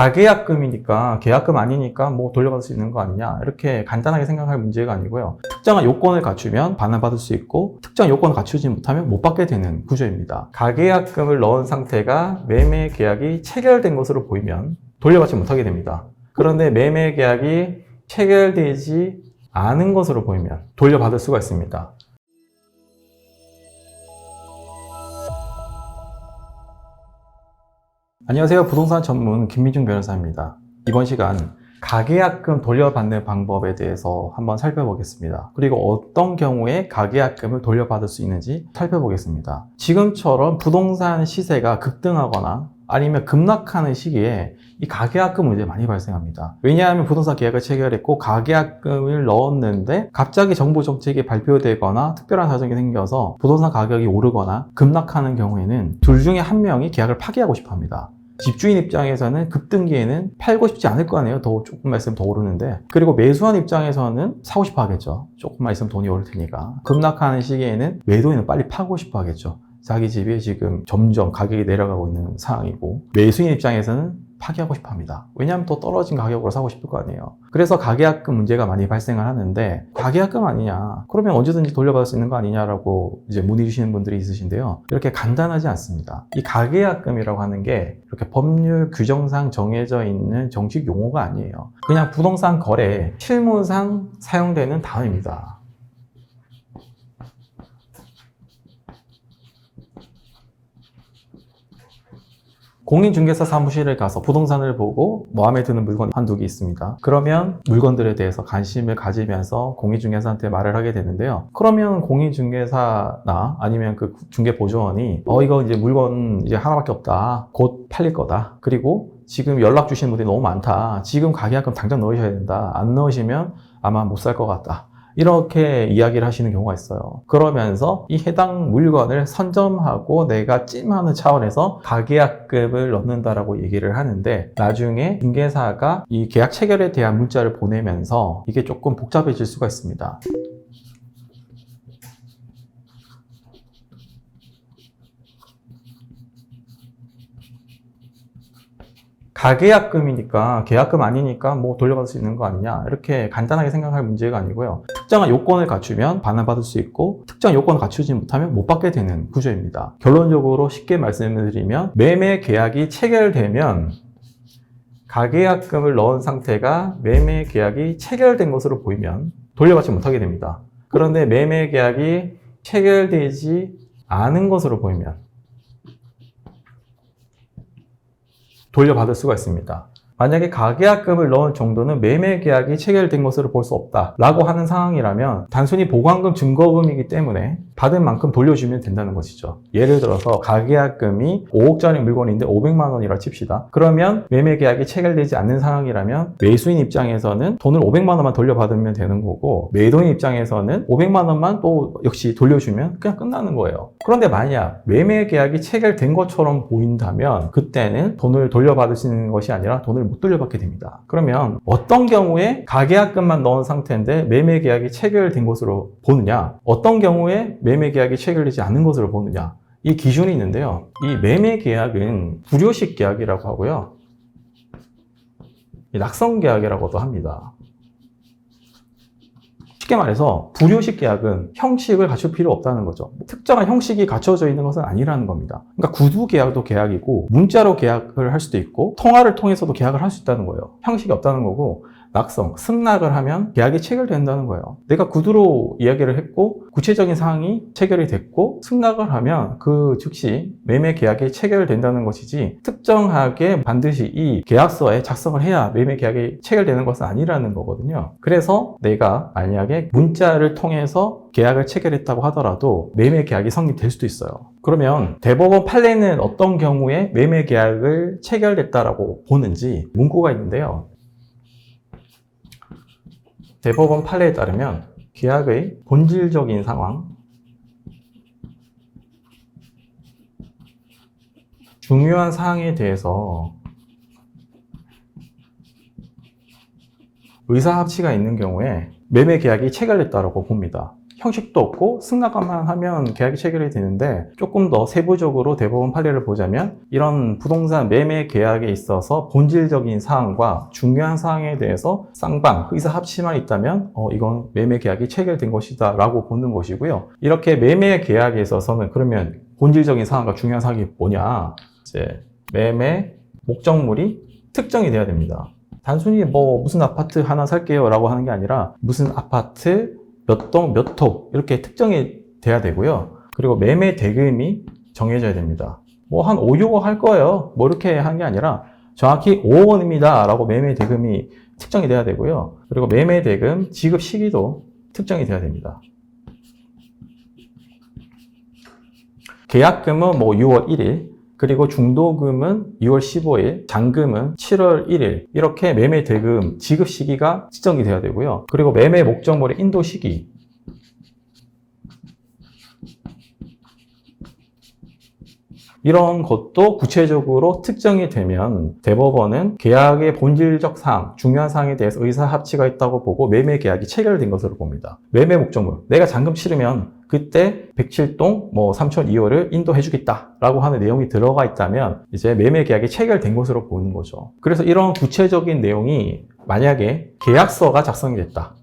가계약금이니까 계약금 아니니까 뭐 돌려받을 수 있는 거 아니냐 이렇게 간단하게 생각할 문제가 아니고요. 특정한 요건을 갖추면 반환받을 수 있고 특정 요건을 갖추지 못하면 못 받게 되는 구조입니다. 가계약금을 넣은 상태가 매매 계약이 체결된 것으로 보이면 돌려받지 못하게 됩니다. 그런데 매매 계약이 체결되지 않은 것으로 보이면 돌려받을 수가 있습니다. 안녕하세요. 부동산 전문 김민중 변호사입니다. 이번 시간 가계약금 돌려받는 방법에 대해서 한번 살펴보겠습니다. 그리고 어떤 경우에 가계약금을 돌려받을 수 있는지 살펴보겠습니다. 지금처럼 부동산 시세가 급등하거나 아니면 급락하는 시기에 이 가계약금 문제 많이 발생합니다. 왜냐하면 부동산 계약을 체결했고 가계약금을 넣었는데 갑자기 정부 정책이 발표되거나 특별한 사정이 생겨서 부동산 가격이 오르거나 급락하는 경우에는 둘 중에 한 명이 계약을 파기하고 싶어 합니다. 집주인 입장에서는 급등기에는 팔고 싶지 않을 거 아니에요. 조금만 있으면 더 오르는데. 그리고 매수한 입장에서는 사고 싶어 하겠죠. 조금만 있으면 돈이 오를 테니까. 급락하는 시기에는 매도인은 빨리 파고 싶어 하겠죠. 자기 집이 지금 점점 가격이 내려가고 있는 상황이고, 매수인 입장에서는 파기하고 싶어 합니다. 왜냐하면 또 떨어진 가격으로 사고 싶을 거 아니에요. 그래서 가계약금 문제가 많이 발생을 하는데, 가계약금 아니냐? 그러면 언제든지 돌려받을 수 있는 거 아니냐라고 이제 문의 주시는 분들이 있으신데요. 이렇게 간단하지 않습니다. 이 가계약금이라고 하는 게 이렇게 법률 규정상 정해져 있는 정식 용어가 아니에요. 그냥 부동산 거래 실무상 사용되는 단어입니다. 공인중개사 사무실에 가서 부동산을 보고 마음에 드는 물건 한두 개 있습니다. 그러면 물건들에 대해서 관심을 가지면서 공인중개사한테 말을 하게 되는데요. 그러면 공인중개사나 아니면 그 중개보조원이 이거 이제 물건 이제 하나밖에 없다. 곧 팔릴 거다. 그리고 지금 연락 주시는 분들이 너무 많다. 지금 가계약금 당장 넣으셔야 된다. 안 넣으시면 아마 못 살 것 같다. 이렇게 이야기를 하시는 경우가 있어요. 그러면서 이 해당 물건을 선점하고 내가 찜하는 차원에서 가계약금을 넣는다라고 얘기를 하는데, 나중에 중개사가 이 계약 체결에 대한 문자를 보내면서 이게 조금 복잡해질 수가 있습니다. 가계약금이니까 계약금 아니니까 뭐 돌려받을 수 있는 거 아니냐 이렇게 간단하게 생각할 문제가 아니고요. 특정한 요건을 갖추면 반환받을 수 있고 특정 요건을 갖추지 못하면 못 받게 되는 구조입니다. 결론적으로 쉽게 말씀을 드리면 매매 계약이 체결되면 가계약금을 넣은 상태가 매매 계약이 체결된 것으로 보이면 돌려받지 못하게 됩니다. 그런데 매매 계약이 체결되지 않은 것으로 보이면 돌려받을 수가 있습니다. 만약에 가계약금을 넣은 정도는 매매 계약이 체결된 것으로 볼 수 없다라고 하는 상황이라면 단순히 보관금 증거금이기 때문에 받은 만큼 돌려주면 된다는 것이죠. 예를 들어서 가계약금이 5억짜리 물건인데 500만 원이라 칩시다. 그러면 매매 계약이 체결되지 않는 상황이라면 매수인 입장에서는 돈을 500만 원만 돌려받으면 되는 거고, 매도인 입장에서는 500만 원만 또 역시 돌려주면 그냥 끝나는 거예요. 그런데 만약 매매 계약이 체결된 것처럼 보인다면 그때는 돈을 돌려받으시는 것이 아니라 돈을 못 돌려받게 됩니다. 그러면 어떤 경우에 가계약금만 넣은 상태인데 매매 계약이 체결된 것으로 보느냐, 어떤 경우에 매매 계약이 체결되지 않은 것으로 보느냐, 이 기준이 있는데요. 이 매매 계약은 불효식 계약이라고 하고요, 낙성 계약이라고도 합니다. 쉽게 말해서 불효식 계약은 형식을 갖출 필요 없다는 거죠. 특정한 형식이 갖춰져 있는 것은 아니라는 겁니다. 그러니까 구두 계약도 계약이고 문자로 계약을 할 수도 있고 통화를 통해서도 계약을 할 수 있다는 거예요. 형식이 없다는 거고, 낙성, 승낙을 하면 계약이 체결된다는 거예요. 내가 구두로 이야기를 했고 구체적인 사항이 체결이 됐고 승낙을 하면 그 즉시 매매 계약이 체결된다는 것이지, 특정하게 반드시 이 계약서에 작성을 해야 매매 계약이 체결되는 것은 아니라는 거거든요. 그래서 내가 만약에 문자를 통해서 계약을 체결했다고 하더라도 매매 계약이 성립될 수도 있어요. 그러면 대법원 판례는 어떤 경우에 매매 계약을 체결됐다라고 보는지 문구가 있는데요. 대법원 판례에 따르면 계약의 본질적인 상황, 중요한 사항에 대해서 의사합치가 있는 경우에 매매 계약이 체결됐다고 봅니다. 형식도 없고 승낙만 하면 계약이 체결이 되는데, 조금 더 세부적으로 대법원 판례를 보자면 이런 부동산 매매 계약에 있어서 본질적인 사항과 중요한 사항에 대해서 쌍방 의사 합치만 있다면 이건 매매 계약이 체결된 것이다 라고 보는 것이고요. 이렇게 매매 계약에 있어서는 그러면 본질적인 사항과 중요한 사항이 뭐냐, 이제 매매 목적물이 특정이 돼야 됩니다. 단순히 무슨 아파트 하나 살게요 라고 하는 게 아니라 무슨 아파트 몇 동 몇 호 이렇게 특정이 돼야 되고요. 그리고 매매 대금이 정해져야 됩니다. 한 5, 6억 할 거예요 이렇게 하는 게 아니라 정확히 5억 원입니다 라고 매매 대금이 특정이 돼야 되고요. 그리고 매매 대금 지급 시기도 특정이 돼야 됩니다. 계약금은 6월 1일, 그리고 중도금은 2월 15일, 잔금은 7월 1일, 이렇게 매매 대금 지급 시기가 지정이 돼야 되고요. 그리고 매매 목적물의 인도 시기, 이런 것도 구체적으로 특정이 되면 대법원은 계약의 본질적 사항, 중요한 사항에 대해서 의사 합치가 있다고 보고 매매 계약이 체결된 것으로 봅니다. 매매 목적물, 내가 잔금 치르면 그때 107동 3천 2호를 인도해 주겠다 라고 하는 내용이 들어가 있다면 이제 매매 계약이 체결된 것으로 보는 거죠. 그래서 이런 구체적인 내용이 만약에 계약서가 작성이 됐다,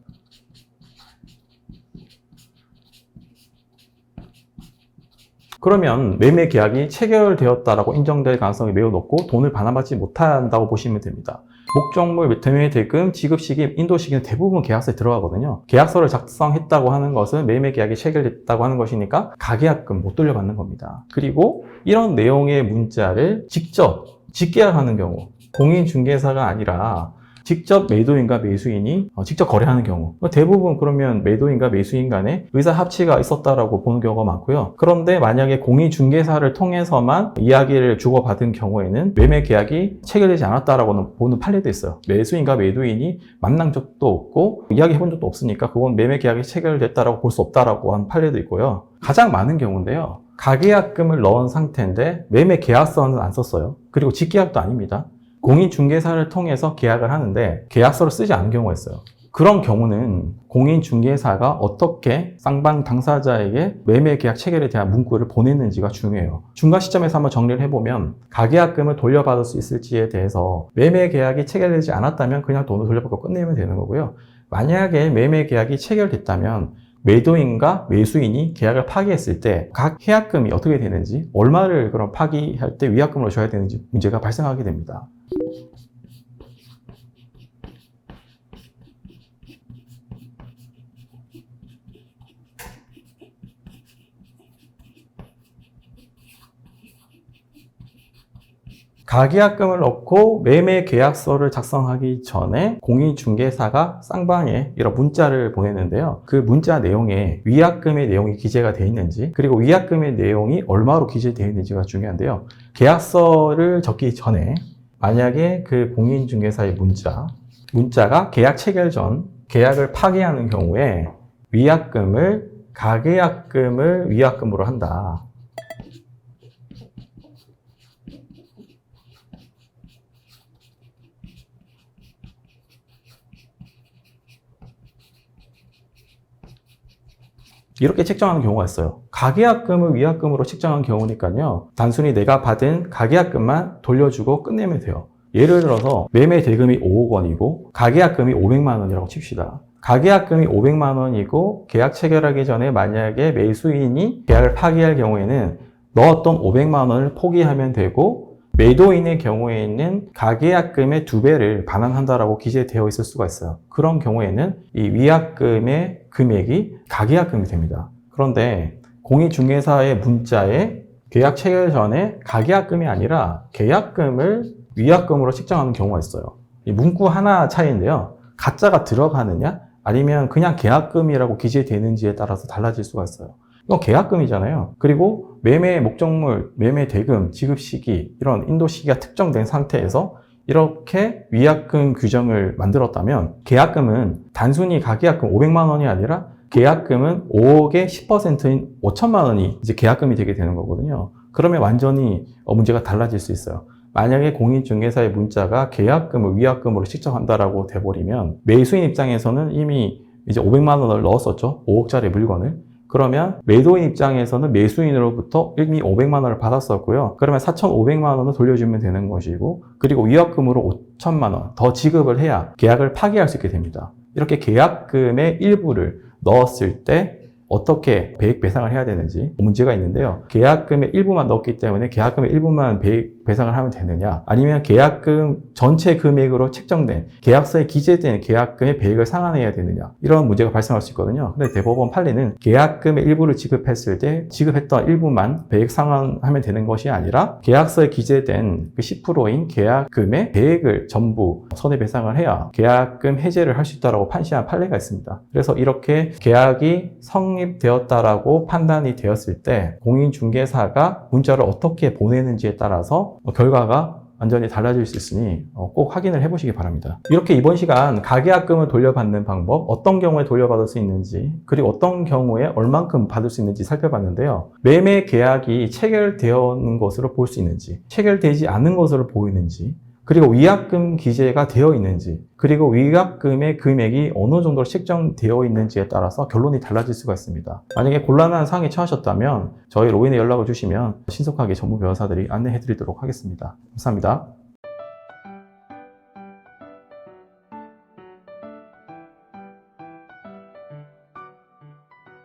그러면 매매 계약이 체결되었다라고 인정될 가능성이 매우 높고 돈을 반환받지 못한다고 보시면 됩니다. 목적물, 매매 대금, 지급 시기, 인도 시기는 대부분 계약서에 들어가거든요. 계약서를 작성했다고 하는 것은 매매 계약이 체결됐다고 하는 것이니까 가계약금 못 돌려받는 겁니다. 그리고 이런 내용의 문자를 직접 직계약하는 경우, 공인중개사가 아니라 직접 매도인과 매수인이 직접 거래하는 경우, 대부분 그러면 매도인과 매수인 간에 의사 합치가 있었다라고 보는 경우가 많고요. 그런데 만약에 공인중개사를 통해서만 이야기를 주고받은 경우에는 매매 계약이 체결되지 않았다라고 보는 판례도 있어요. 매수인과 매도인이 만난 적도 없고 이야기해 본 적도 없으니까 그건 매매 계약이 체결됐다라고 볼 수 없다라고 하는 판례도 있고요. 가장 많은 경우인데요, 가계약금을 넣은 상태인데 매매 계약서는 안 썼어요. 그리고 직계약도 아닙니다. 공인중개사를 통해서 계약을 하는데 계약서를 쓰지 않은 경우가 있어요. 그런 경우는 공인중개사가 어떻게 쌍방 당사자에게 매매 계약 체결에 대한 문구를 보냈는지가 중요해요. 중간 시점에서 한번 정리를 해보면 가계약금을 돌려받을 수 있을지에 대해서 매매 계약이 체결되지 않았다면 그냥 돈을 돌려받고 끝내면 되는 거고요. 만약에 매매 계약이 체결됐다면 매도인과 매수인이 계약을 파기했을 때 각 해약금이 어떻게 되는지, 얼마를 그럼 파기할 때 위약금으로 줘야 되는지 문제가 발생하게 됩니다. 가계약금을 넣고 매매 계약서를 작성하기 전에 공인중개사가 쌍방에 이런 문자를 보내는데요. 그 문자 내용에 위약금의 내용이 기재가 되어 있는지, 그리고 위약금의 내용이 얼마로 기재되어 있는지가 중요한데요. 계약서를 적기 전에 만약에 그 공인중개사의 문자가 계약 체결 전 계약을 파기하는 경우에 위약금을 가계약금을 위약금으로 한다. 이렇게 책정하는 경우가 있어요. 가계약금을 위약금으로 책정한 경우니까요, 단순히 내가 받은 가계약금만 돌려주고 끝내면 돼요. 예를 들어서 매매 대금이 5억 원이고 가계약금이 500만 원이라고 칩시다. 가계약금이 500만 원이고 계약 체결하기 전에 만약에 매수인이 계약을 파기할 경우에는 넣었던 500만 원을 포기하면 되고, 매도인의 경우에는 가계약금의 2배를 반환한다라고 기재되어 있을 수가 있어요. 그런 경우에는 이 위약금의 금액이 가계약금이 됩니다. 그런데 공인중개사의 문자에 계약 체결 전에 가계약금이 아니라 계약금을 위약금으로 책정하는 경우가 있어요. 이 문구 하나 차이인데요, 가짜가 들어가느냐 아니면 그냥 계약금이라고 기재되는지에 따라서 달라질 수가 있어요. 이건 계약금이잖아요. 그리고 매매 목적물, 매매 대금, 지급 시기, 이런 인도 시기가 특정된 상태에서 이렇게 위약금 규정을 만들었다면 계약금은 단순히 가계약금 500만 원이 아니라 계약금은 5억의 10%인 5천만 원이 이제 계약금이 되게 되는 거거든요. 그러면 완전히 문제가 달라질 수 있어요. 만약에 공인중개사의 문자가 계약금을 위약금으로 책정한다라고 돼버리면 매수인 입장에서는 이미 이제 500만 원을 넣었었죠. 5억짜리 물건을. 그러면 매도인 입장에서는 매수인으로부터 이미 500만 원을 받았었고요. 그러면 4,500만 원을 돌려주면 되는 것이고, 그리고 위약금으로 5천만 원 더 지급을 해야 계약을 파기할 수 있게 됩니다. 이렇게 계약금의 일부를 넣었을 때 어떻게 배액 배상을 해야 되는지 문제가 있는데요. 계약금의 일부만 넣었기 때문에 계약금의 일부만 배액 배상을 하면 되느냐, 아니면 계약금 전체 금액으로 책정된 계약서에 기재된 계약금의 배액을 상환해야 되느냐, 이런 문제가 발생할 수 있거든요. 근데 대법원 판례는 계약금의 일부를 지급했을 때 지급했던 일부만 배액 상환하면 되는 것이 아니라 계약서에 기재된 그 10%인 계약금의 배액을 전부 손해배상을 해야 계약금 해제를 할 수 있다고 판시한 판례가 있습니다. 그래서 이렇게 계약이 성립되었다라고 판단이 되었을 때 공인중개사가 문자를 어떻게 보내는지에 따라서 결과가 완전히 달라질 수 있으니 꼭 확인을 해보시기 바랍니다. 이렇게 이번 시간 가계약금을 돌려받는 방법, 어떤 경우에 돌려받을 수 있는지, 그리고 어떤 경우에 얼만큼 받을 수 있는지 살펴봤는데요. 매매 계약이 체결되어 있는 것으로 볼 수 있는지, 체결되지 않는 것으로 보이는지, 그리고 위약금 기재가 되어 있는지, 그리고 위약금의 금액이 어느 정도로 책정되어 있는지에 따라서 결론이 달라질 수가 있습니다. 만약에 곤란한 상황에 처하셨다면 저희 로그인에 연락을 주시면 신속하게 전문 변호사들이 안내해 드리도록 하겠습니다. 감사합니다.